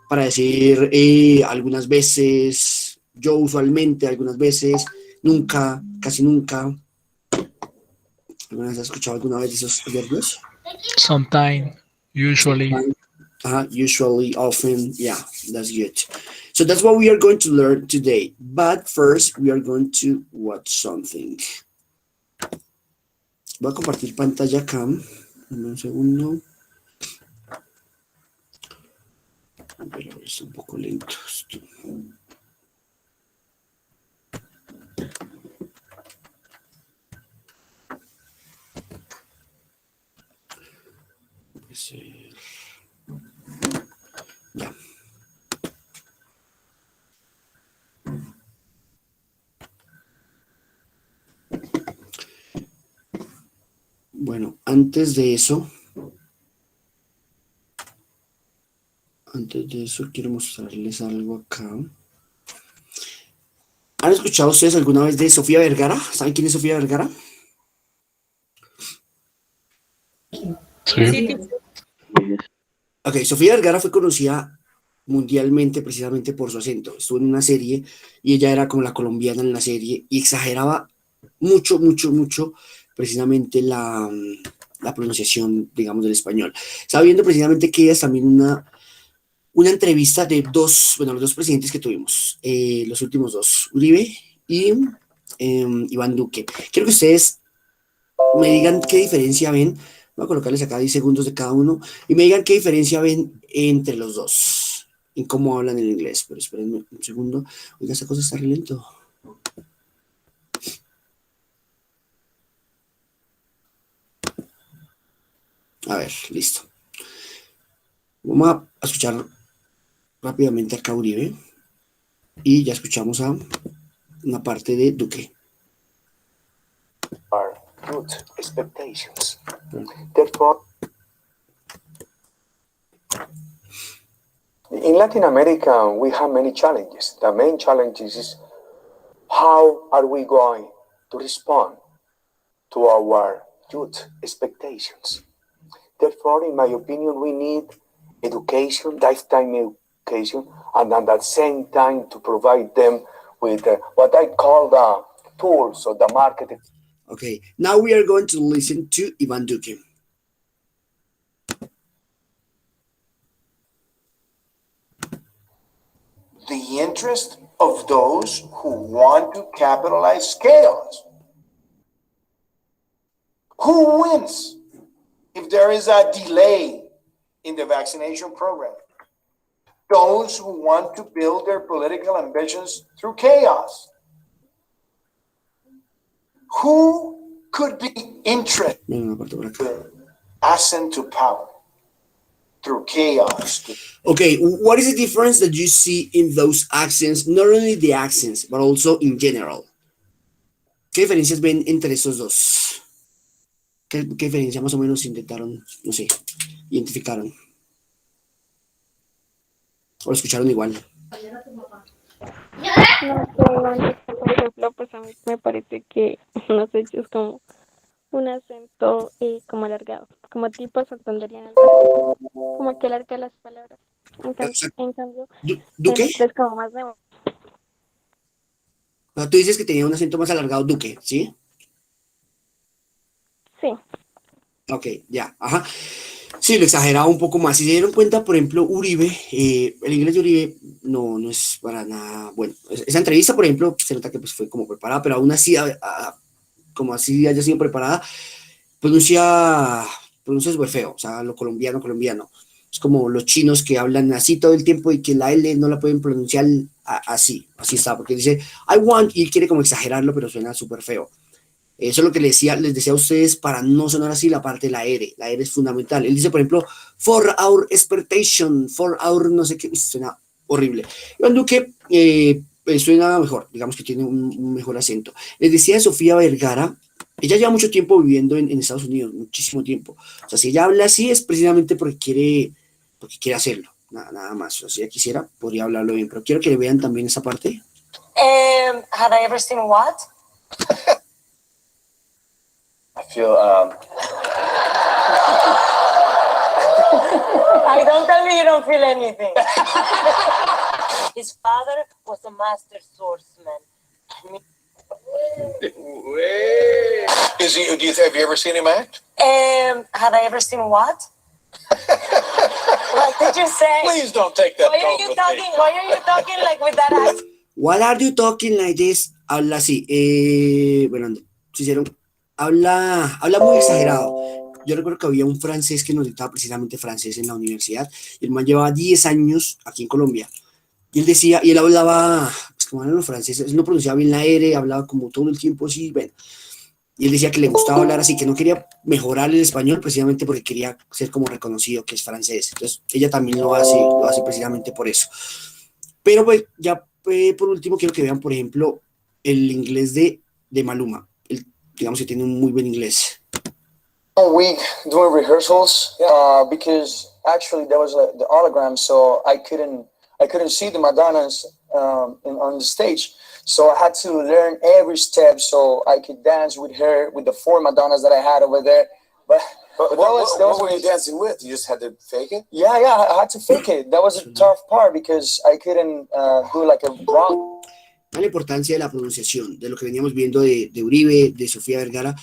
para decir algunas veces, yo usualmente, algunas veces, nunca, casi nunca. ¿Alguna vez has escuchado alguna vez de esos adverbios? Sometime, usually. Sometimes, usually, often, yeah, that's good. So that's what we are going to learn today. But first, we are going to watch something. Voy a compartir pantalla acá. Un segundo. Pero es un poco lento esto. Ya. Bueno, antes de eso quiero mostrarles algo acá. ¿Han escuchado ustedes alguna vez de Sofía Vergara? ¿Saben quién es Sofía Vergara? Sí. Ok, Sofía Vergara fue conocida mundialmente precisamente por su acento. Estuvo en una serie y ella era como la colombiana en la serie y exageraba mucho, mucho, mucho precisamente la pronunciación, digamos, del español. Estaba viendo precisamente que ella es también una entrevista de los dos presidentes que tuvimos, los últimos dos, Uribe y Iván Duque. Quiero que ustedes me digan qué diferencia ven. Voy a colocarles acá 10 segundos de cada uno y me digan qué diferencia ven entre los dos en cómo hablan en inglés. Pero espérenme un segundo. Oiga, esta cosa está re lento. A ver, listo. Vamos a escuchar rápidamente acá a Uribe y ya escuchamos a una parte de Duque. Are good expectations. Therefore, in Latin America, we have many challenges. The main challenge is how are we going to respond to our youth expectations? Therefore, in my opinion, we need education, lifetime education, and at the same time to provide them with what I call the tools of the marketing. Okay, now we are going to listen to Iván Duque. The interest of those who want to capitalize chaos. Who wins if there is a delay in the vaccination program? Those who want to build their political ambitions through chaos. Who could be interested in ascent to power through chaos? Okay, what is the difference that you see in those accents, not only the accents, but also in general? ¿Qué diferencias ven entre esos dos? ¿Qué diferencia más o menos intentaron, no sé, identificaron? ¿O lo escucharon igual? No, por ejemplo, pues a mí me parece que, no sé, es como un acento como alargado, como tipo santandereano, algo así, como que alarga las palabras. En cambio, ¿Duque? en otro es como más nuevo. No, tú dices que tenía un acento más alargado, Duque, ¿sí? Sí. Ok, ya, ajá. Sí, lo exageraba un poco más. Si se dieron cuenta, por ejemplo, Uribe, el inglés de Uribe no es para nada bueno. Esa entrevista, por ejemplo, se nota que pues, fue como preparada, pero aún así, como así haya sido preparada, pronuncia súper feo, o sea, lo colombiano, colombiano. Es como los chinos que hablan así todo el tiempo y que la L no la pueden pronunciar así está, porque dice I want y quiere como exagerarlo, pero suena súper feo. Eso es lo que les decía a ustedes para no sonar así la parte de la R. La R es fundamental. Él dice, por ejemplo, for our expectation, for our no sé qué, suena horrible. Iván Duque suena mejor, digamos que tiene un mejor acento. Les decía a Sofía Vergara, ella lleva mucho tiempo viviendo en Estados Unidos, muchísimo tiempo. O sea, si ella habla así es precisamente porque quiere hacerlo, nada más. O sea, si ella quisiera, podría hablarlo bien, pero quiero que le vean también esa parte. Had I ever seen what? I feel I don't tell me you don't feel anything. His father was a master swordsman. Have you ever seen him act? Have I ever seen what? What did you say? Please don't take that. Why are you talking? Why are you talking like with that accent? What are you talking like this? Habla así. Bueno, si hicieron, habla muy exagerado. Yo recuerdo que había un francés que nos dictaba precisamente francés en la universidad. Y el man llevaba 10 años aquí en Colombia. Y él decía, y él hablaba, pues como eran los franceses, él no pronunciaba bien la R, hablaba como todo el tiempo así, bueno. Y él decía que le gustaba hablar así, que no quería mejorar el español precisamente porque quería ser como reconocido que es francés. Entonces, ella también lo hace precisamente por eso. Pero pues, ya por último, quiero que vean, por ejemplo, el inglés de Maluma. Él, digamos que tiene un muy buen inglés. One week doing rehearsals because actually there was the hologram, so I couldn't see the Madonnas on the stage. So I had to learn every step so I could dance with her, with the 4 Madonnas that I had over there. But What were you dancing with? You just had to fake it? yeah, I had to fake it. That was a tough part because I couldn't do like a wrong. La importancia de la pronunciación, de lo que veníamos viendo de Uribe, de Sofía Vergara.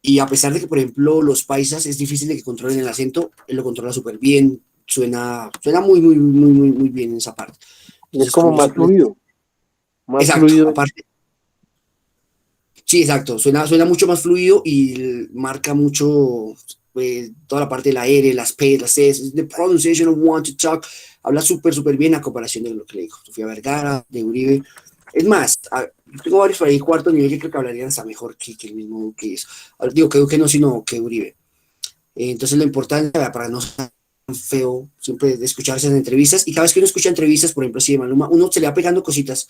Y a pesar de que, por ejemplo, los paisas es difícil de que controlen el acento, él lo controla súper bien, suena muy bien en esa parte. Y es como más fluido. Más Exacto, fluido. aparte. Sí, exacto, suena mucho más fluido y marca mucho toda la parte de la R, las P, las C, the pronunciation of want to talk, habla súper bien a comparación de lo que le dijo Sofía Vergara, de Uribe. Es más, tengo varios por ahí cuarto nivel que creo que hablarían hasta mejor que el mismo Duque hizo. Digo que Duque no, sino que Uribe. Entonces lo importante para no ser tan feo siempre de escucharse en entrevistas, y cada vez que uno escucha entrevistas, por ejemplo, así de Maluma, uno se le va pegando cositas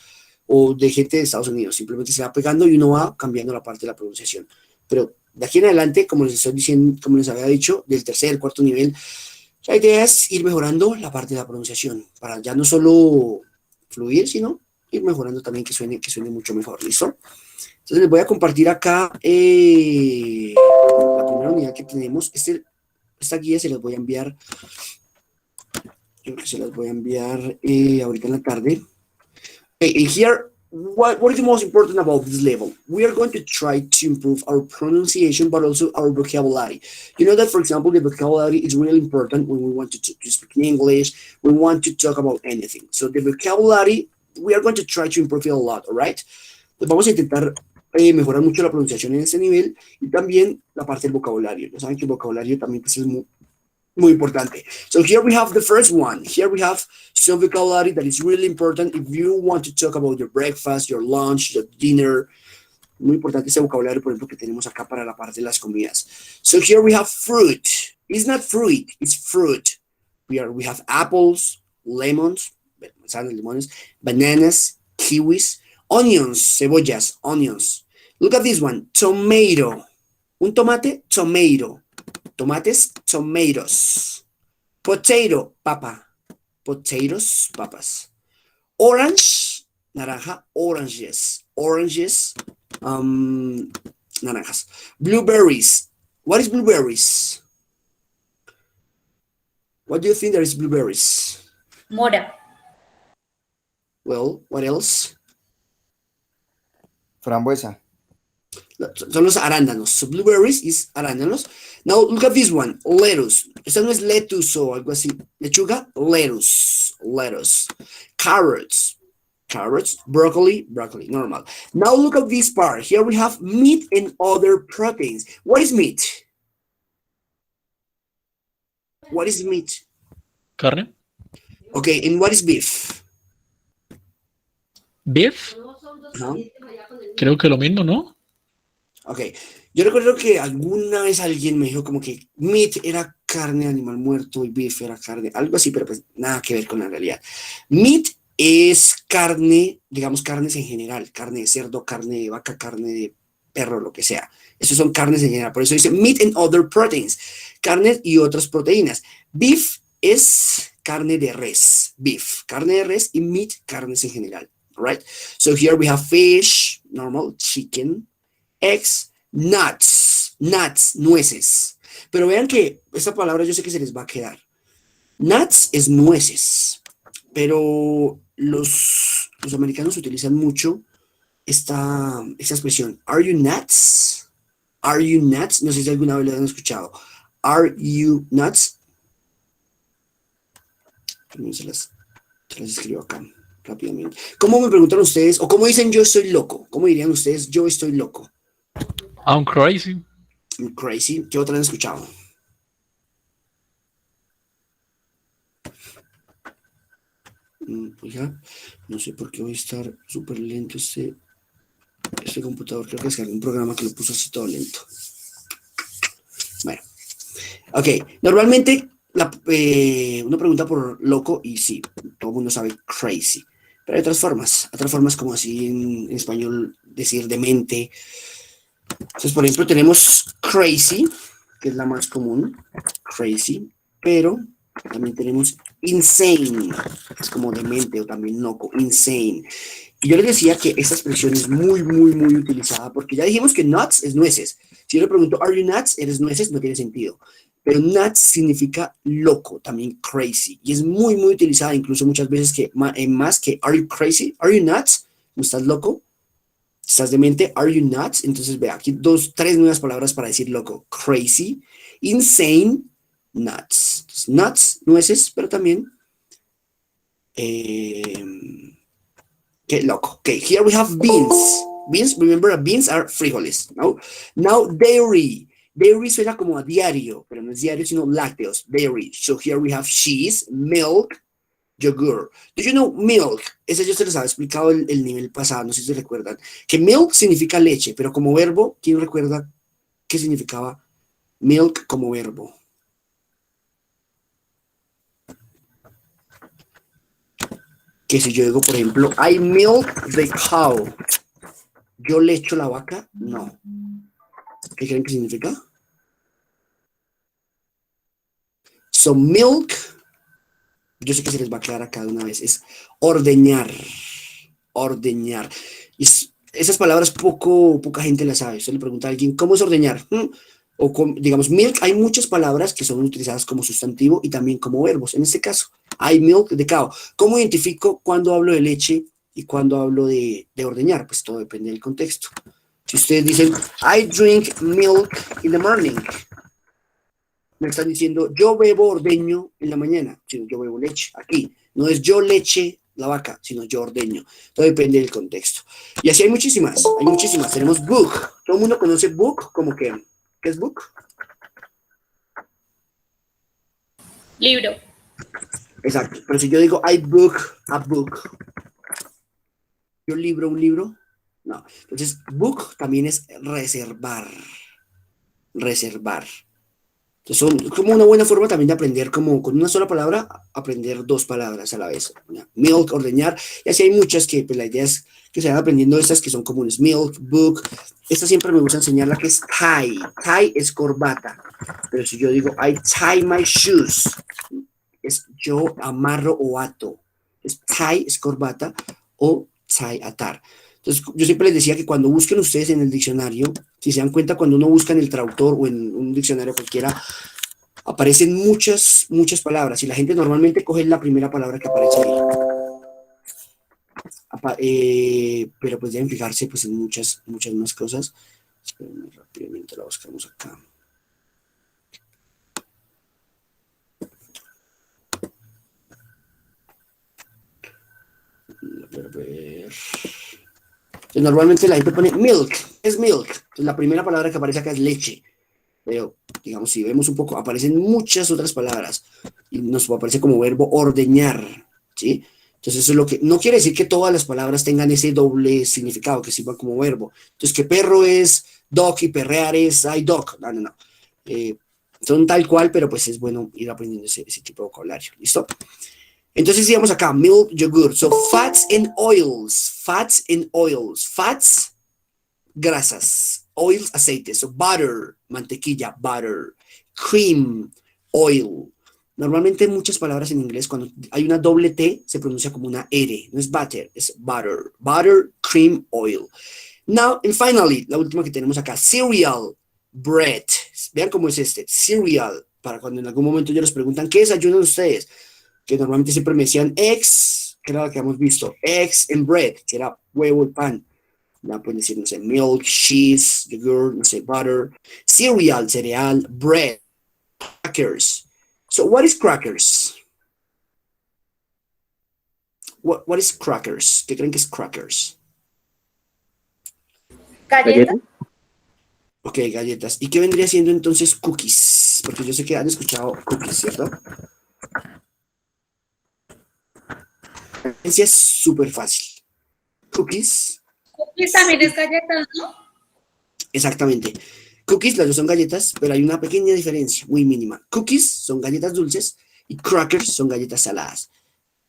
o de gente de Estados Unidos, simplemente se va pegando y uno va cambiando la parte de la pronunciación. Pero de aquí en adelante, como les estoy diciendo, como les había dicho, del tercer, cuarto nivel, la idea es ir mejorando la parte de la pronunciación, para ya no solo fluir, sino ir mejorando también que suene mucho mejor, ¿listo? Entonces les voy a compartir acá la primera unidad que tenemos. Esta guía se las voy a enviar, yo creo que se las voy a enviar ahorita en la tarde. Okay, here, what is the most important about this level? We are going to try to improve our pronunciation, but also our vocabulary. You know that, for example, the vocabulary is really important when we want to speak in English, we want to talk about anything. So the vocabulary, we are going to try to improve it a lot, all right? Pues vamos a intentar mejorar mucho la pronunciación en este nivel y también la parte del vocabulario. Ya saben que el vocabulario también pues, es muy importante. So here we have the first one. Here we have some vocabulary that is really important if you want to talk about your breakfast, your lunch, your dinner. Muy importante ese vocabulario, por ejemplo, que tenemos acá para la parte de las comidas. So here we have fruit. It's not fruit, it's fruit. We have apples, lemons, manzanas, limones, bananas, kiwis, onions, cebollas, onions. Look at this one, tomato. Un tomate, tomato. Tomates, tomatoes. Potato, papa. Potatoes, papas. Orange, naranja, oranges. Oranges, naranjas. Blueberries. What is blueberries? What do you think there is blueberries? Mora. Well, what else? Frambuesa. Son los arándanos. So blueberries is arándanos. Now look at this one, lettuce. Esta no es lettuce o algo así. Lechuga, lettuce. Lettuce. Carrots. Carrots. Broccoli, broccoli. Normal. Now look at this part. Here we have meat and other proteins. What is meat? What is meat? ¿Carne? Okay, and what is beef? ¿Beef? ¿No? Creo que lo mismo, ¿no? Ok, yo recuerdo que alguna vez alguien me dijo como que meat era carne de animal muerto y beef era carne, algo así, pero pues nada que ver con la realidad. Meat es carne, digamos carnes en general, carne de cerdo, carne de vaca, carne de perro, lo que sea. Esos son carnes en general, por eso dice meat and other proteins, carnes y otras proteínas. Beef es carne de res, beef, carne de res, y meat, carnes en general. Right? So here we have fish, normal, chicken, eggs, nuts, nueces. Pero vean que esta palabra yo sé que se les va a quedar. Nuts es nueces, pero los americanos utilizan mucho esta expresión. ¿Are you nuts? ¿Are you nuts? No sé si alguna vez lo han escuchado. ¿Are you nuts? También se las escribo acá rápidamente. ¿Cómo me preguntan ustedes? ¿O cómo dicen yo estoy loco? ¿Cómo dirían ustedes yo estoy loco? I'm crazy. I'm crazy. ¿Qué otra han escuchado? Oiga, no sé por qué voy a estar súper lento este computador. Creo que es un programa que lo puso así todo lento. Bueno, ok. Normalmente uno pregunta por loco y sí, todo el mundo sabe crazy. Pero hay otras formas como así en español decir demente. Entonces, por ejemplo, tenemos crazy, que es la más común, crazy, pero también tenemos insane, que es como demente o también loco, insane. Y yo les decía que esta expresión es muy, muy, muy utilizada porque ya dijimos que nuts es nueces. Si yo le pregunto, ¿are you nuts? ¿Eres nueces? No tiene sentido. Pero nuts significa loco, también crazy. Y es muy, muy utilizada, incluso muchas veces que más que ¿are you crazy? ¿Are you nuts? ¿No estás loco? ¿Estás demente? ¿Are you nuts? Entonces, ve aquí tres nuevas palabras para decir loco. Crazy, insane, nuts. Entonces, nuts, nueces, pero también qué loco. Okay, here we have beans. Beans, remember, beans are frijoles. No? Now, dairy. Dairy suena como a diario, pero no es diario, sino lácteos. Dairy. So here we have cheese, milk, yogurt. Do you know milk? Ese yo se les había explicado el nivel pasado, no sé si se recuerdan. Que milk significa leche, pero como verbo, ¿quién recuerda qué significaba milk como verbo? Que si yo digo, por ejemplo, I milk the cow, ¿yo lecho la vaca? No. ¿Qué creen que significa? So milk, yo sé que se les va a aclarar cada una vez, es ordeñar, ordeñar. Y esas palabras poca gente las sabe. Usted le pregunta a alguien, ¿cómo es ordeñar? O digamos, milk, hay muchas palabras que son utilizadas como sustantivo y también como verbos. En este caso, I milk the cow. ¿Cómo identifico cuando hablo de leche y cuando hablo de ordeñar? Pues todo depende del contexto. Si ustedes dicen, I drink milk in the morning, me están diciendo, yo bebo ordeño en la mañana, sino yo bebo leche. Aquí no es yo leche la vaca, sino yo ordeño. Todo depende del contexto. Y así hay muchísimas, hay muchísimas. Tenemos book. Todo el mundo conoce book como que, ¿qué es book? Libro. Exacto. Pero si yo digo, I book a book, ¿yo libro un libro? No. Entonces, book también es reservar. Reservar. Entonces, son como una buena forma también de aprender, como con una sola palabra, aprender dos palabras a la vez. Milk, ordeñar, y así hay muchas que pues, la idea es que se van aprendiendo estas que son comunes. Milk, book. Esta siempre me gusta enseñarla que es tie. Tie es corbata. Pero si yo digo, I tie my shoes, es yo amarro o ato. Es tie es corbata o tie atar. Entonces, yo siempre les decía que cuando busquen ustedes en el diccionario, si se dan cuenta, cuando uno busca en el traductor o en un diccionario cualquiera, aparecen muchas palabras y la gente normalmente coge la primera palabra que aparece ahí. Pero pues deben fijarse pues, en muchas más cosas. Espérenme, rápidamente la buscamos acá. A ver. Entonces, normalmente la gente pone milk, es milk. Entonces, la primera palabra que aparece acá es leche. Pero, digamos, si vemos un poco, aparecen muchas otras palabras. Y nos aparece como verbo ordeñar, ¿sí? Entonces, eso es lo que... No quiere decir que todas las palabras tengan ese doble significado, que sirvan como verbo. Entonces, que perro es dog y perrear es I dog. No. Son tal cual, pero pues es bueno ir aprendiendo ese tipo de vocabulario. ¿Listo? Entonces digamos acá, milk, yogurt. So fats and oils. Fats and oils. Fats, grasas. Oils, aceites. So butter, mantequilla, butter. Cream, oil. Normalmente muchas palabras en inglés, cuando hay una doble T, se pronuncia como una R. No es butter, es butter. Butter, cream, oil. Now, and finally, la última que tenemos acá, cereal, bread. Vean cómo es este. Cereal, para cuando en algún momento ellos les preguntan, ¿qué desayunan ustedes? Que normalmente siempre me decían eggs, que era lo que hemos visto, eggs and bread, que era huevo y pan. Ya pueden decir, no sé, milk, cheese, yogurt, no sé, butter, cereal, bread, crackers. So what is crackers? What is crackers? ¿Qué creen que es crackers? Galleta. Ok, galletas. ¿Y qué vendría siendo entonces cookies? Porque yo sé que han escuchado cookies, ¿cierto? La diferencia es súper fácil. Cookies, Cookies también es galleta, ¿no? exactamente. Cookies, las dos son galletas, pero hay una pequeña diferencia, muy mínima. Cookies son galletas dulces y crackers son galletas saladas.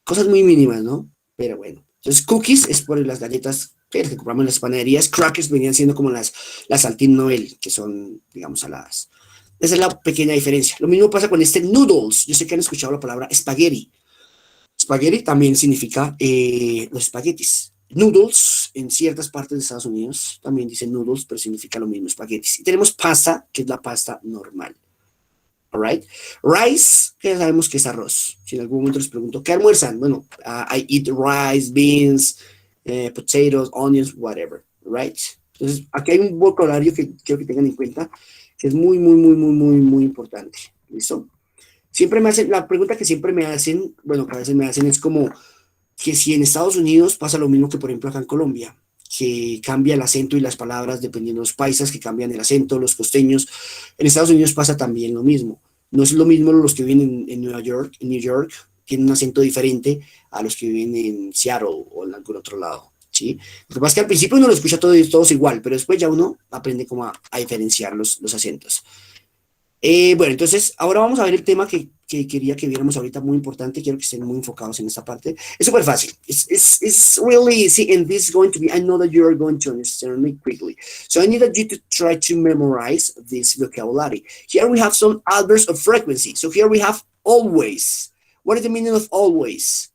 Cosas muy mínimas, ¿no? Pero bueno. Entonces, cookies es por las galletas que compramos en las panaderías. Crackers venían siendo como las Saltín Noel, que son, digamos, saladas. Esa es la pequeña diferencia. Lo mismo pasa con este noodles. Yo sé que han escuchado la palabra spaghetti. Spaghetti también significa los espaguetis. Noodles, en ciertas partes de Estados Unidos, también dicen noodles, pero significa lo mismo, espaguetis. Y tenemos pasta, que es la pasta normal. Alright. Rice, que ya sabemos que es arroz. Si en algún momento les pregunto, ¿qué almuerzan? Bueno, I eat rice, beans, potatoes, onions, whatever. Right. Entonces, aquí hay un vocabulario que quiero que tengan en cuenta, que es muy importante. ¿Listo? Siempre me hacen, la pregunta que siempre me hacen, bueno, que a veces me hacen es como que si en Estados Unidos pasa lo mismo que, por ejemplo, acá en Colombia, que cambia el acento y las palabras dependiendo de los paisas, que cambian el acento, los costeños. En Estados Unidos pasa también lo mismo. No es lo mismo los que viven en Nueva York, en New York, tienen un acento diferente a los que viven en Seattle o en algún otro lado, ¿sí? Lo que pasa es que al principio uno lo escucha todos igual, pero después ya uno aprende como a diferenciar los acentos. Bueno, entonces ahora vamos a ver el tema que quería que viéramos ahorita, muy importante. Quiero que estén muy enfocados en esta parte. Es súper fácil. It's really easy, and this is going to be, I know that you are going to understand me quickly. So I need that you to try to memorize this vocabulary. Here we have some adverbs of frequency. So here we have always. What is the meaning of always?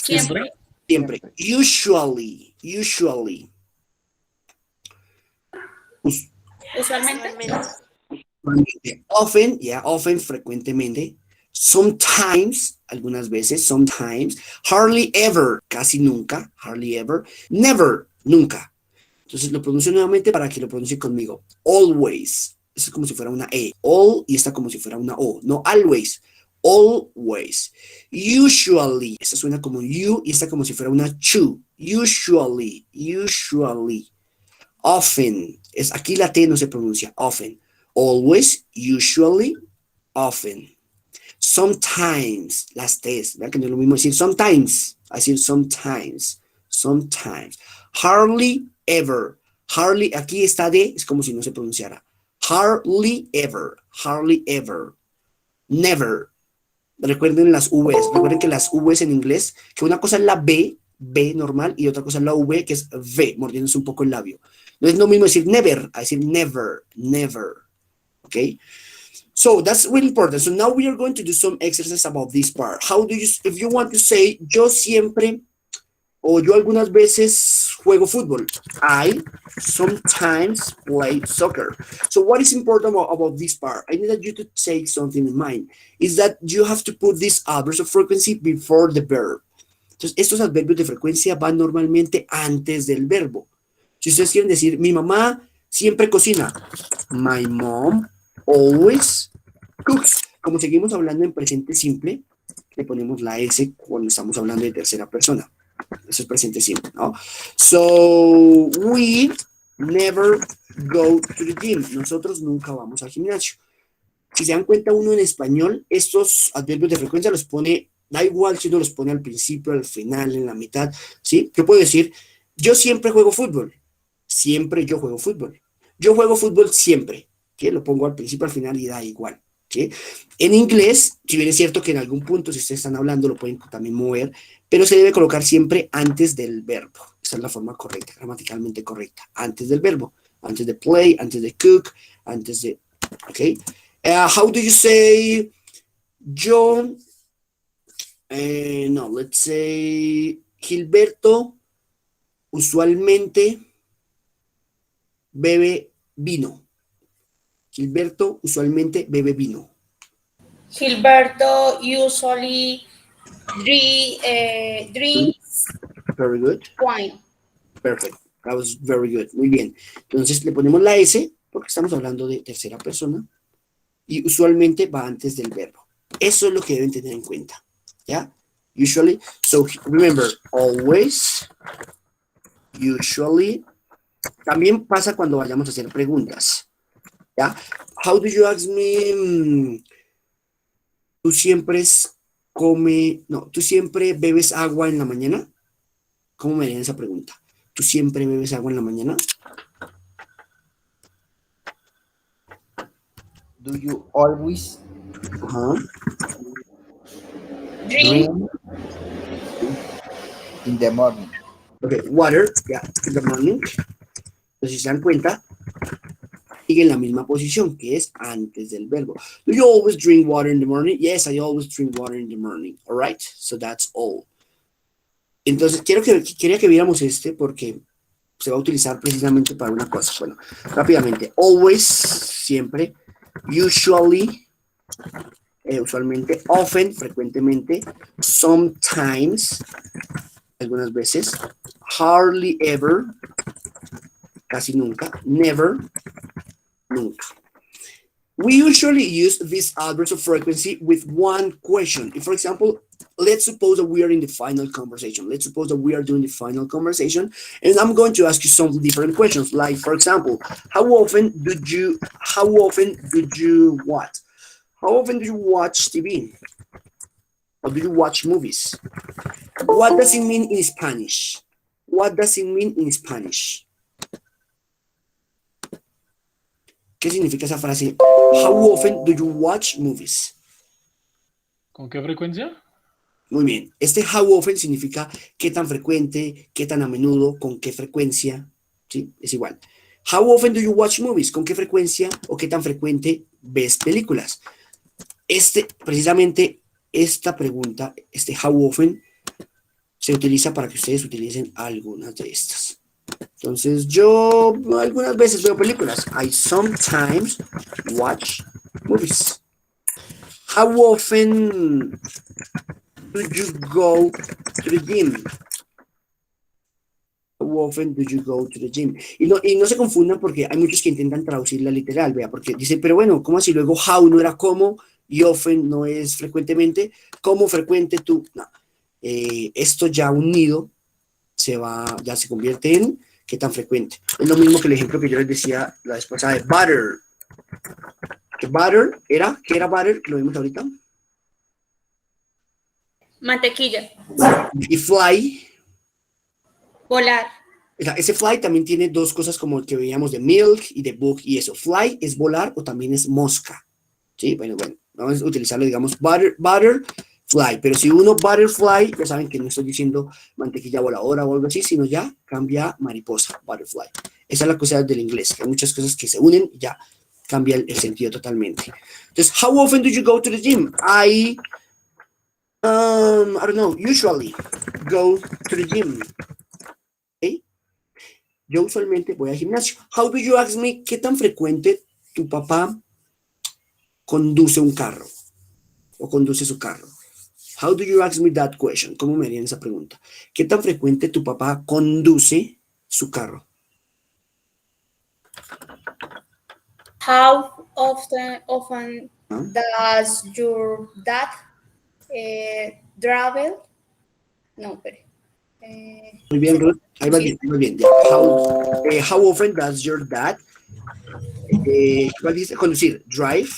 Siempre. Siempre. Usually. Usualmente. Often, frecuentemente. Sometimes, algunas veces, sometimes. Hardly ever, casi nunca. Hardly ever. Never, nunca. Entonces lo pronuncio nuevamente para que lo pronuncie conmigo. Always. Eso es como si fuera una E. All y esta como si fuera una O. No always. Always. Usually. Esta suena como you y esta como si fuera una chu. Usually. Often. Aquí la T no se pronuncia. Often. Always. Usually. Often. Sometimes. Las T's. ¿Verdad que no es lo mismo decir sometimes? Decir sometimes. Hardly ever. Hardly. Aquí esta D es como si no se pronunciara. Hardly ever. Never. Recuerden las V's. Recuerden que las V's en inglés, que una cosa es la B normal, y otra cosa es la V, que es V, mordiéndose un poco el labio. No es lo mismo decir never, a decir never. Okay? So that's really important. So now we are going to do some exercises about this part. How do you, if you want to say, yo siempre, o yo algunas veces juego fútbol. I sometimes play soccer. So what is important about this part? I need that you to take something in mind. Is that you have to put this adverb of frequency before the verb. Entonces, estos adverbios de frecuencia van normalmente antes del verbo. Si ustedes quieren decir, mi mamá siempre cocina. My mom always cooks. Como seguimos hablando en presente simple, le ponemos la S cuando estamos hablando de tercera persona. Eso es presente simple, ¿no? So, we never go to the gym. Nosotros nunca vamos al gimnasio. Si se dan cuenta uno en español, estos adverbios de frecuencia los pone, da igual si uno los pone al principio, al final, en la mitad, ¿sí? Yo puedo decir, yo siempre juego fútbol. Siempre yo juego fútbol. Yo juego fútbol siempre. ¿Sí? Lo pongo al principio, al final y da igual. ¿Sí? En inglés, si bien es cierto que en algún punto, si ustedes están hablando, lo pueden también mover, pero se debe colocar siempre antes del verbo. Esa es la forma correcta, gramaticalmente correcta. Antes del verbo. Antes de play, antes de cook, antes de... ¿Ok? How do you say... Yo... no, let's say... Gilberto usualmente bebe vino. Gilberto usualmente bebe vino. Gilberto usually drinks Very good. wine. Perfect. That was very good. Muy bien. Entonces le ponemos la S porque estamos hablando de tercera persona y usualmente va antes del verbo. Eso es lo que deben tener en cuenta. ¿Ya? Usually. So remember, always, usually. También pasa cuando vayamos a hacer preguntas. ¿Ya? How do you ask me? ¿Tú siempre ¿tú siempre bebes agua en la mañana? ¿Cómo me harían esa pregunta? ¿Tú siempre bebes agua en la mañana? Do you always Ajá. Drink in the morning? Okay, water, yeah, in the morning. Entonces, si se dan cuenta, sigue en la misma posición, que es antes del verbo. Do you always drink water in the morning? Yes, I always drink water in the morning. All right, so that's all. Entonces, quería que viéramos porque se va a utilizar precisamente para una cosa. Bueno, rápidamente. Always, siempre. Usually, usualmente. Often, frecuentemente. Sometimes, algunas veces. Hardly ever, casi nunca. Never, nunca. We usually use these adverbs of frequency with one question. If, for example, let's suppose that we are in the final conversation. Let's suppose that we are doing the final conversation, and I'm going to ask you some different questions. Like, for example, how often do you what? How often do you watch TV? Or do you watch movies? What does it mean in Spanish? What does it mean in Spanish? ¿Qué significa esa frase? How often do you watch movies? ¿Con qué frecuencia? Muy bien. Este how often significa qué tan frecuente, qué tan a menudo, con qué frecuencia. ¿Sí? Es igual. How often do you watch movies? ¿Con qué frecuencia o qué tan frecuente ves películas? Precisamente esta pregunta, how often, se utiliza para que ustedes utilicen algunas de estas. Entonces, yo algunas veces veo películas. I sometimes watch movies. How often do you go to the gym? How often do you go to the gym? Y no se confundan porque hay muchos que intentan traducirla literal, vea, porque dicen, pero bueno, ¿cómo así? Luego how no era cómo y often no es frecuentemente. ¿Cómo frecuente tú? No. Esto ya unido ya se convierte en qué tan frecuente. Es lo mismo que el ejemplo que yo les decía la vez pasada de butter. Que butter era, ¿qué era butter? Que lo vimos ahorita. mantequilla, Y fly. volar, Ese fly también tiene dos cosas como el que veíamos de milk y de book y eso. Fly es volar o también es mosca. Sí, bueno, vamos a utilizarlo, digamos, butter, fly. Pero si uno butterfly, ya saben que no estoy diciendo mantequilla voladora o algo así, sino ya cambia mariposa, butterfly. Esa es la cosa del inglés, que hay muchas cosas que se unen y ya cambia el sentido totalmente. Entonces, how often do you go to the gym? I don't know, usually go to the gym. ¿Okay? Yo usualmente voy al gimnasio. How do you ask me? ¿Qué tan frecuente tu papá conduce un carro? O conduce su carro. How do you ask me that question? ¿Cómo me harían esa pregunta? ¿Qué tan frecuente tu papá conduce su carro? how often does your dad travel? No, pero. Muy bien, Ruth. Ahí va bien, muy bien. How often does your dad ¿cuál dice? Conducir. Drive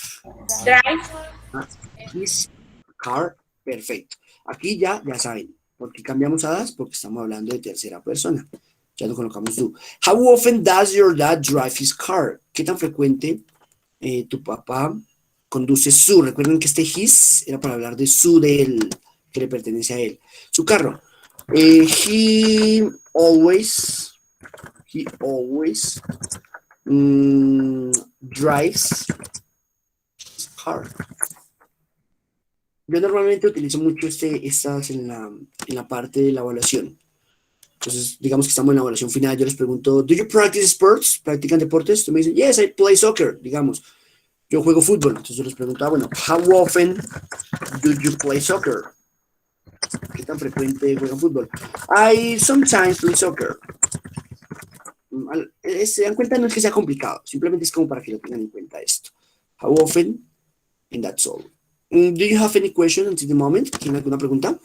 his car. Perfecto. Aquí ya saben. ¿Por qué cambiamos a das? Porque estamos hablando de tercera persona. Ya lo colocamos tú. How often does your dad drive his car? ¿Qué tan frecuente tu papá conduce su? Recuerden que his era para hablar de su, de él, que le pertenece a él. Su carro. He always drives his car. Yo normalmente utilizo mucho estas en la parte de la evaluación. Entonces, digamos que estamos en la evaluación final, yo les pregunto, ¿do you practice sports? ¿Practican deportes? Tú me dicen, yes, I play soccer, digamos. yo juego fútbol, entonces yo les preguntaba, bueno, how often do you play soccer? ¿Qué tan frecuente juegan fútbol? I sometimes play soccer. Se dan cuenta, no es que sea complicado, simplemente es como para que lo tengan en cuenta esto. How often, and that's all. Do you have any question until the moment? ¿Tienen alguna pregunta?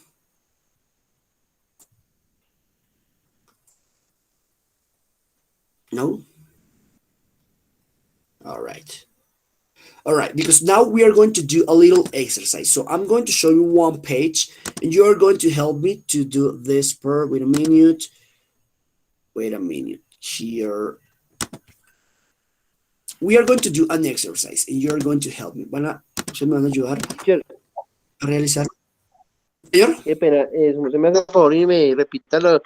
No? All right. All right, because now we are going to do a little exercise. So I'm going to show you one page, and you're going to help me to do this per, wait a minute. Here. We are going to do an exercise, and you're going to help me. ¿Se me van a ayudar a realizar? Señor. Espera, se me hace favor y me repita los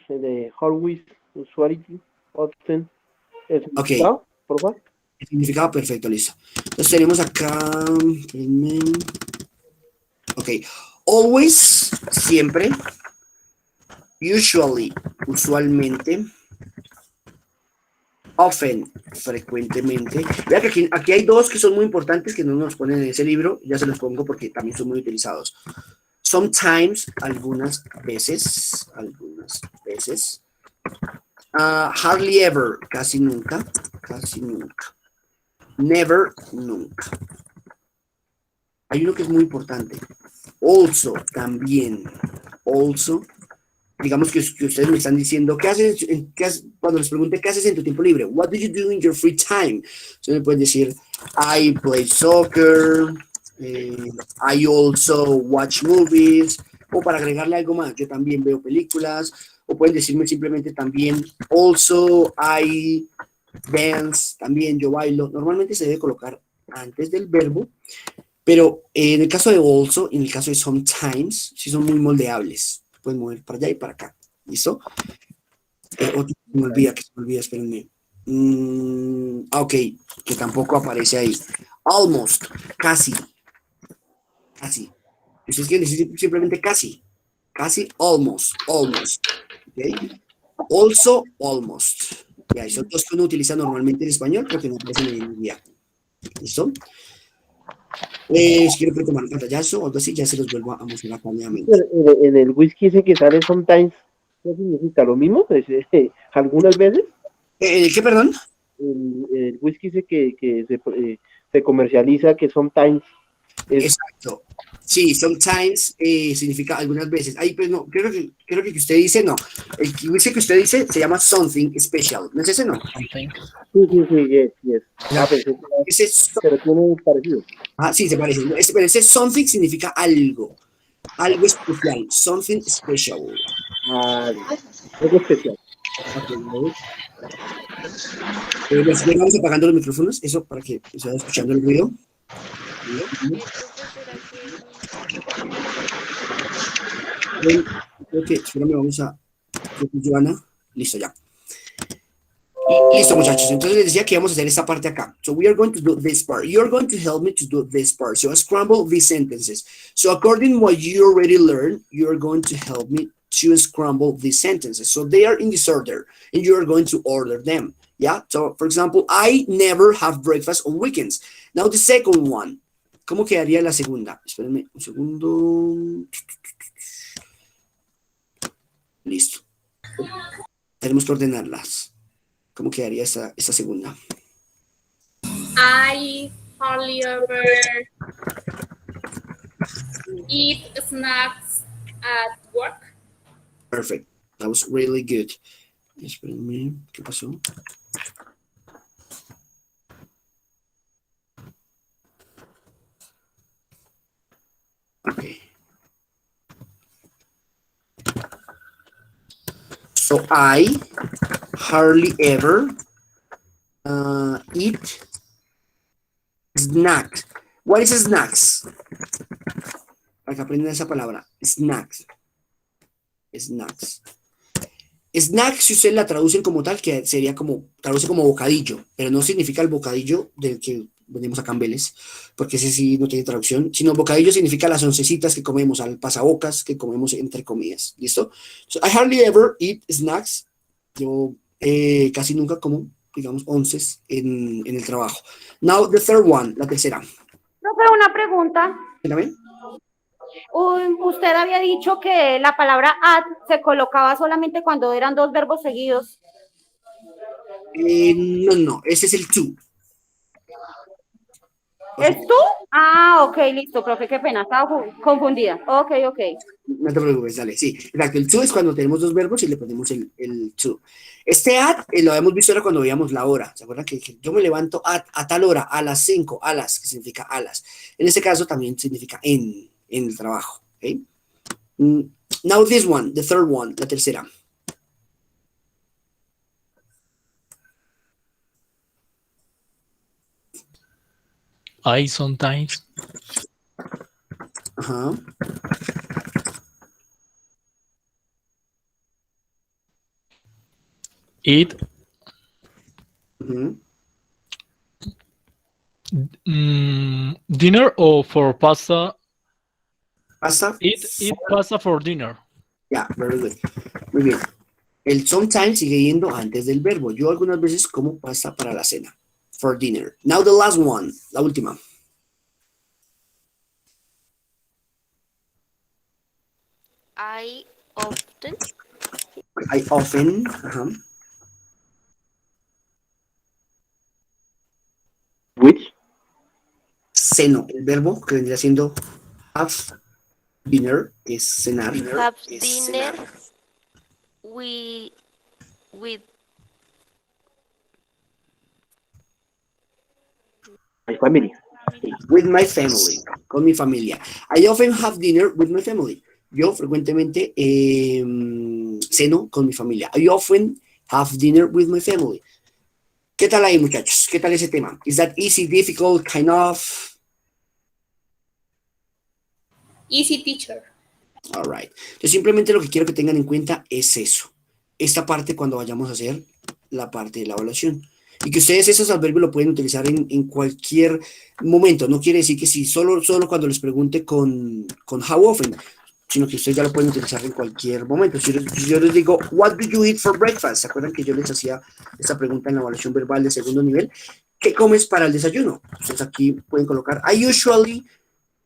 de always, usuality, often. Ok. Por favor. El significado perfecto, listo. Entonces tenemos acá. Ok. Always, siempre. Usually, usualmente. Often, frecuentemente. Vea que aquí hay dos que son muy importantes que no nos ponen en ese libro. Ya se los pongo porque también son muy utilizados. Sometimes, algunas veces. Hardly ever, casi nunca. Never, nunca. Hay uno que es muy importante. Also, también. Also, digamos que ustedes me están diciendo, cuando les pregunte qué haces en tu tiempo libre? What do you do in your free time? Entonces me pueden decir, I play soccer, I also watch movies, o para agregarle algo más, yo también veo películas, o pueden decirme simplemente también, also I dance, también yo bailo. Normalmente se debe colocar antes del verbo, pero en el caso de also, en el caso de sometimes, sí son muy moldeables. Pueden mover para allá y para acá. ¿Listo? Otro que se me olvida, espérenme. Ok, que tampoco aparece ahí. Almost, casi. Ustedes quieren decir simplemente casi. Casi, almost. Okay. Also, almost. Ya, son dos que uno utiliza normalmente en español, pero que no aparecen en el guía. ¿Listo? Si quieren tomar un pantallazo o algo así, ya se los vuelvo a mostrar acá nuevamente. En el whisky ese que sale sometimes, ¿qué significa? ¿Lo mismo? ¿Algunas veces? ¿Qué, perdón? El whisky ese que se comercializa, que sometimes es... Exacto. Sí, sometimes significa algunas veces. Ahí, pues no, creo que usted dice no. El whisky que usted dice se llama something special. ¿No es ese, no? Something. Sí, yes. Pero tiene un parecido. Sí, se parece. Pero ese something significa algo. Algo especial. Something special. Algo especial. Les vamos apagando los micrófonos, eso para que se vaya escuchando el ruido. Creo que, espérame, vamos a... Joana, listo ya. Listo, muchachos. Entonces les decía que vamos a hacer esta parte acá. So we are going to do this part. You're going to help me to do this part. So I scramble these sentences. So according to what you already learned, you're going to help me to scramble these sentences. So they are in this order, and you are going to order them. Yeah. So for example, I never have breakfast on weekends. Now the second one. ¿Cómo quedaría la segunda? Espérenme un segundo. Listo. Tenemos que ordenarlas. ¿Cómo quedaría esa segunda? I hardly ever eat snacks at work. Perfect. That was really good. Espérenme, ¿qué pasó? Okay. So I hardly ever eat snacks. What is snacks? Para que aprendan esa palabra. Snacks. Snacks, si ustedes la traducen como tal, que sería como, traduce como bocadillo, pero no significa el bocadillo del que venimos acá en Vélez, porque ese sí no tiene traducción, sino bocadillo significa las oncecitas que comemos, al pasabocas que comemos entre comidas, ¿listo? So, I hardly ever eat snacks. Yo casi nunca como digamos, onces en el trabajo. Now, the third one, la tercera. No, pero una pregunta. ¿Dígame? Usted había dicho que la palabra at se colocaba solamente cuando eran dos verbos seguidos. No, ese es el to. ¿Es tú? Ah, ok, listo, profe, qué pena, estaba confundida. Ok. No te preocupes, dale, sí. Exacto, el to es cuando tenemos dos verbos y le ponemos el to. Este at lo habíamos visto ahora cuando veíamos la hora. ¿Se acuerdan que yo me levanto a tal hora, a las 5, alas, que significa alas? En este caso también significa en el trabajo. ¿Okay? Now this one, the third one, la tercera. I sometimes. Ajá. Eat Ujú. dinner or for pasta. Pasta. Eat pasta for dinner. Yeah, very good. Muy bien. El sometimes sigue yendo antes del verbo. Yo algunas veces como pasta para la cena. For dinner. Now the last one, la última. I often. I often. Ajá. Which? Ceno. El verbo que vendría siendo have dinner, que es cenar. Have dinner with My family. With my family. Con mi familia. I often have dinner with my family. Yo frecuentemente ceno con mi familia. I often have dinner with my family. ¿Qué tal ahí, muchachos? ¿Qué tal ese tema? Is that easy, difficult, kind of? Easy, teacher. All right. Yo simplemente lo que quiero que tengan en cuenta es eso. Esta parte cuando vayamos a hacer la parte de la evaluación. Y que ustedes esos adverbios lo pueden utilizar en cualquier momento. No quiere decir que si solo cuando les pregunte con how often, sino que ustedes ya lo pueden utilizar en cualquier momento. Si yo les digo, what do you eat for breakfast? ¿Se acuerdan que yo les hacía esta pregunta en la evaluación verbal de segundo nivel? ¿Qué comes para el desayuno? Entonces aquí pueden colocar, I usually,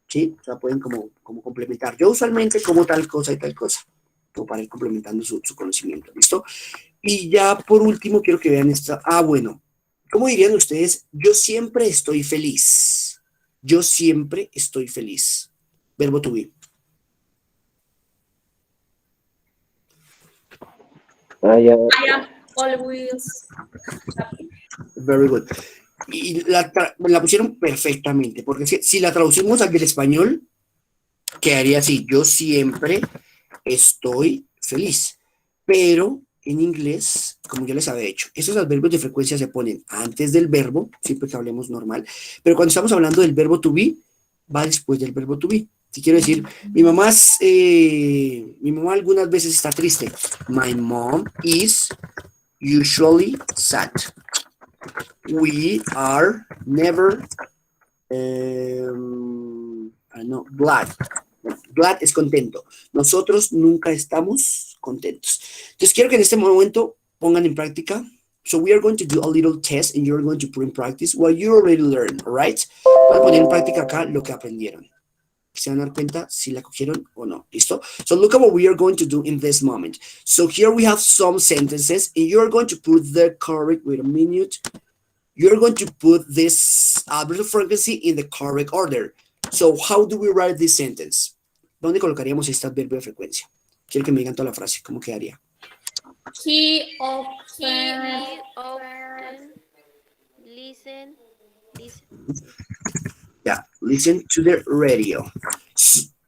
¿sí? O sea, pueden como complementar. Yo usualmente como tal cosa y tal cosa, como para ir complementando su conocimiento, ¿listo? Y ya por último quiero que vean esta, bueno, ¿cómo dirían ustedes? Yo siempre estoy feliz. Yo siempre estoy feliz. Verbo to be. I am always happy. Very good. Y la pusieron perfectamente, porque si la traducimos al español, quedaría así, yo siempre estoy feliz. Pero en inglés, como yo les había hecho, esos adverbios de frecuencia se ponen antes del verbo, siempre que hablemos normal, pero cuando estamos hablando del verbo to be, va después del verbo to be. Si quiero decir, mi mamá algunas veces está triste. My mom is usually sad. We are never glad. Glad es contento. Nosotros nunca estamos contentos. Entonces quiero que en este momento pongan en práctica. So we are going to do a little test and you're going to put in practice what you already learned, all right? Van a poner en práctica acá lo que aprendieron. Se van a dar cuenta si la cogieron o no. ¿Listo? So look at what we are going to do in this moment. So here we have some sentences and you're going to put the correct, wait a minute. You're going to put this adverb of frequency in the correct order. So how do we write this sentence? ¿Dónde colocaríamos este adverbio de frecuencia? Quiero que me digan toda la frase. ¿Cómo quedaría? He often listen. Yeah, listen to the radio.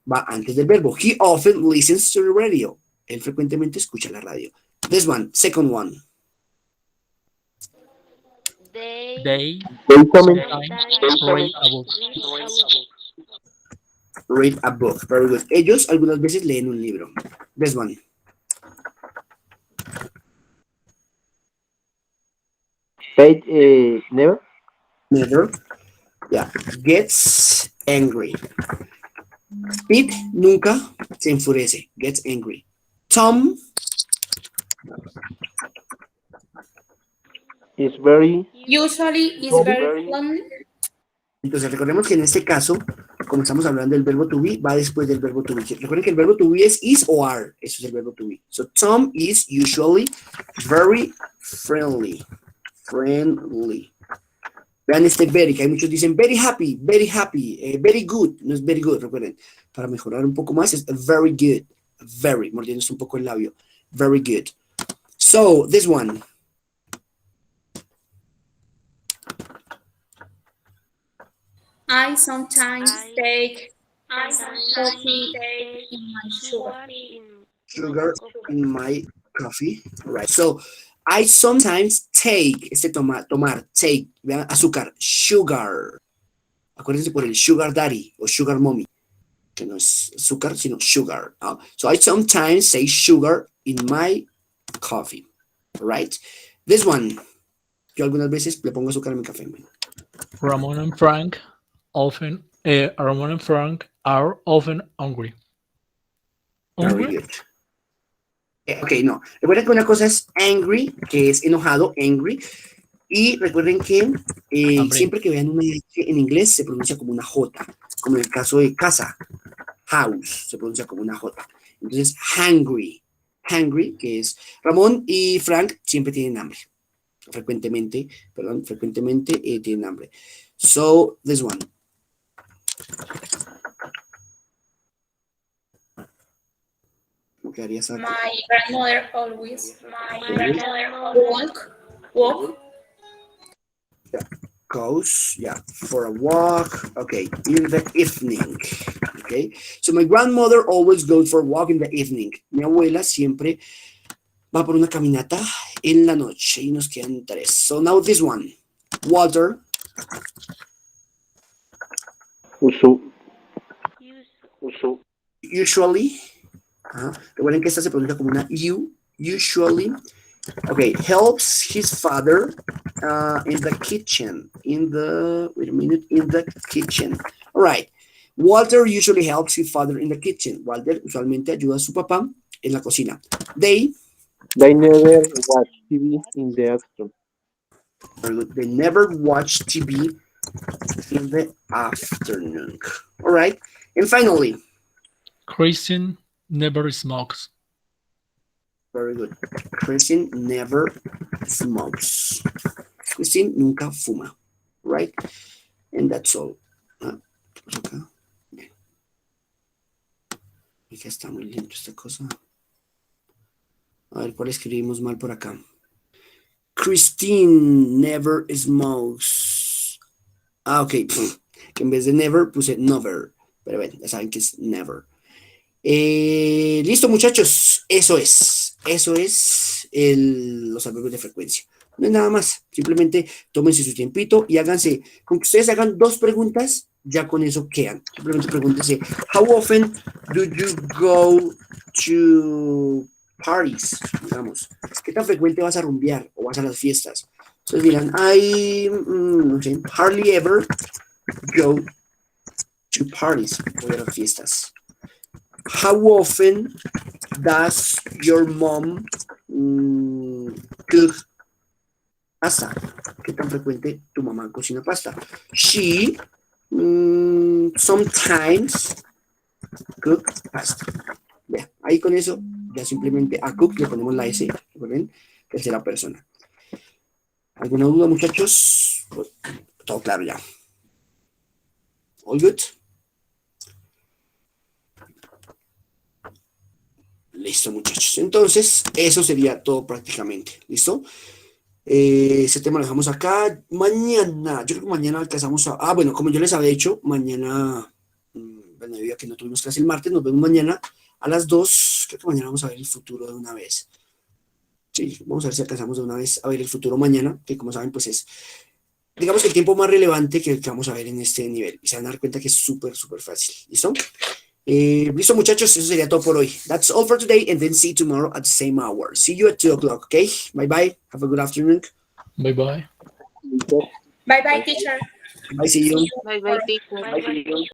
Va antes del verbo. He often listens to the radio. Él frecuentemente escucha la radio. This one, second one. They sometimes read a book. Read a book. Very good. Ellos algunas veces leen un libro. This one. Page, never. Never. Yeah. Gets angry. Pete nunca se enfurece. Gets angry. Tom Is very, Usually is very lonely. Entonces, recordemos que en este caso, como estamos hablando del verbo to be, va después del verbo to be. Recuerden que el verbo to be es is o are. Eso es el verbo to be. So, Tom is usually very friendly. Friendly. Vean este very, que hay muchos dicen very happy, very good. No es very good, recuerden. Para mejorar un poco más es very good. Very, mordiéndose un poco el labio. Very good. So, this one. I sometimes take coffee in my sugar. Sugar in my coffee. All right. So, I sometimes take, tomar, take, vean, azúcar, sugar. Acuérdense por el sugar daddy o sugar mommy, que no es azúcar, sino sugar. So, I sometimes say sugar in my coffee. All right. This one. Yo algunas veces le pongo azúcar en mi café. Ramon and Frank are often hungry. Very good. Ok, no. Recuerden que una cosa es angry, que es enojado, angry. Y recuerden que siempre que vean una H en inglés se pronuncia como una J. Como en el caso de casa, house, se pronuncia como una J. Entonces, hungry. Hungry, que es Ramón y Frank siempre tienen hambre. Frecuentemente tienen hambre. So, this one. My grandmother always walk. Yeah. Goes, for a walk. Okay, in the evening. Okay, so my grandmother always goes for a walk in the evening. Mi abuela siempre va por una caminata en la noche y nos quedan 3. So now this one. Walter. Usually. Recuerden que esta se pronuncia como una U. Usually. Okay, helps his father in the kitchen. In the kitchen. All right. Walter usually helps his father in the kitchen. Walter usualmente ayuda a su papá en la cocina. They never watch TV in the afternoon. Very good. They never watch TV in the afternoon. All right. And finally, Christian never smokes. Very good. Christine never smokes. Christine nunca fuma. Right? And that's all. Acá. Bien. Y que está muy lento esta cosa. A ver, ¿cuál escribimos mal por acá? Christine never smokes. Ok. Que en vez de never puse never. Pero bueno, ya saben que es never. Listo, muchachos. Eso es los adverbios de frecuencia. No es nada más. Simplemente tómense su tiempito y háganse. Con que ustedes hagan 2 preguntas, ya con eso quedan. Simplemente pregúntense: How often do you go to parties? Digamos, ¿qué tan frecuente vas a rumbear o vas a las fiestas? Entonces dirán: no sé, hardly ever go to parties. Voy a las fiestas. How often does your mom cook pasta? ¿Qué tan frecuente tu mamá cocina pasta? She sometimes cook pasta. Vea, ahí con eso ya simplemente a cook le ponemos la S, ¿recuerden? Tercera persona. ¿Alguna duda, muchachos? Pues, todo claro ya. All good? Listo, muchachos. Entonces, eso sería todo prácticamente. ¿Listo? Ese tema lo dejamos acá. Mañana, yo creo que mañana alcanzamos a... bueno, como yo les había dicho, mañana, bueno, debido a que no tuvimos clase el martes, nos vemos mañana a las 2. Creo que mañana vamos a ver el futuro de una vez. Sí, vamos a ver si alcanzamos de una vez a ver el futuro mañana, que como saben, pues es, digamos que el tiempo más relevante que vamos a ver en este nivel. Y se van a dar cuenta que es súper, súper fácil. ¿Listo? Listo, muchachos, eso sería todo por hoy. That's all for today, and then see you tomorrow at the same hour. See you at 2 o'clock, okay? Bye-bye. Have a good afternoon. Bye-bye. Bye bye, teacher. Bye, see you. Bye bye, teacher. Bye, see you.